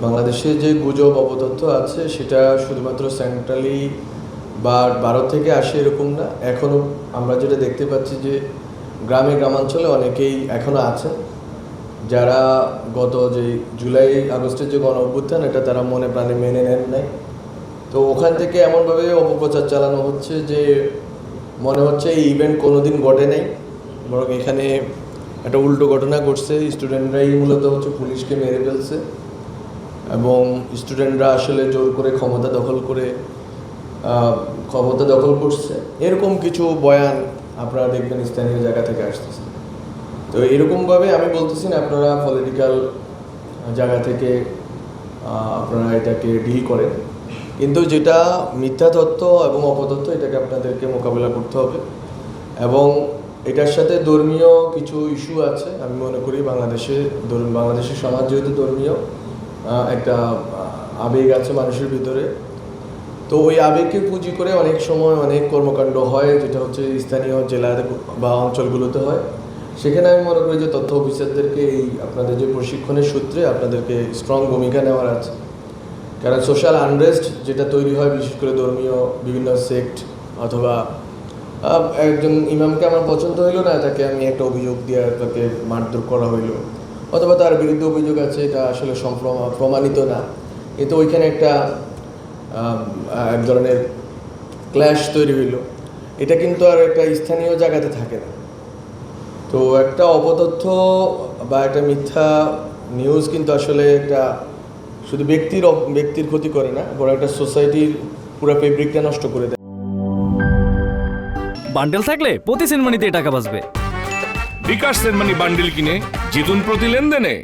বাংলাদেশে যে গুজব অপতথ্য আছে সেটা শুধুমাত্র সেন্ট্রালি বা ভারত থেকে আসে এরকম না। এখনও আমরা যেটা দেখতে পাচ্ছি যে গ্রামাঞ্চলে অনেকেই এখনও আছেন যারা গত যে জুলাই আগস্টের যে গণ অভ্যুত্থান এটা তারা মনে প্রাণে মেনে নেন নাই। তো ওখান থেকে এমনভাবে অপপ্রচার চালানো হচ্ছে যে মনে হচ্ছে এই ইভেন্ট কোনোদিন ঘটে নাই, বরং এখানে একটা উল্টো ঘটনা ঘটছে। স্টুডেন্টরাই মূলত হচ্ছে পুলিশকে মেরে ফেলছে এবং স্টুডেন্টরা আসলে জোর করে ক্ষমতা দখল করছে, এরকম কিছু বয়ান আপনারা দেখবেন স্থানীয় জায়গা থেকে আসতেছে। তো এরকমভাবে আমি বলতেছি না আপনারা পলিটিক্যাল জায়গা থেকে আপনারা এটাকে ডিল করেন, কিন্তু যেটা মিথ্যা তথ্য এবং অপতথ্য এটাকে আপনাদেরকে মোকাবেলা করতে হবে। এবং এটার সাথে ধর্মীয় কিছু ইস্যু আছে। আমি মনে করি বাংলাদেশের সমাজ যেহেতু ধর্মীয় একটা আবেগ আছে মানুষের ভিতরে, তো ওই আবেগকে পুঁজি করে অনেক সময় অনেক কর্মকাণ্ড হয় যেটা হচ্ছে স্থানীয় জেলা বা অঞ্চলগুলোতে হয়। সেখানে আমি মনে করি যে তথ্য অফিসারদেরকে এই আপনাদের যে প্রশিক্ষণের সূত্রে আপনাদেরকে স্ট্রং ভূমিকা নেওয়ার আছে। কারণ সোশ্যাল আনরেস্ট যেটা তৈরি হয় বিশেষ করে ধর্মীয় বিভিন্ন সেক্ট, অথবা একজন ইমামকে আমার পছন্দ হইলো না, তাকে আমি একটা অভিযোগ দিয়ে তাকে মারধর করা হইলো, অথবা তার বিরুদ্ধে অভিযোগ আছে এটা আসলে প্রমাণিত না, কিন্তু ওইখানে একটা এক ধরনের ক্ল্যাশ তৈরি হইল, এটা কিন্তু আর একটা স্থানীয় জায়গাতে থাকে না। তো একটা অপতথ্য বা একটা মিথ্যা নিউজ কিন্তু আসলে একটা শুধু ব্যক্তির ক্ষতি করে না, বরং একটা সোসাইটির পুরো ফেব্রিকটা নষ্ট করে দেয়। বান্ডেল থাকলে প্রতি সেনমানিতে টাকা বাঁচবে। বিকাশ সেনমানি বান্ডিল কিনে জিতুন প্রতি লেনদেনে।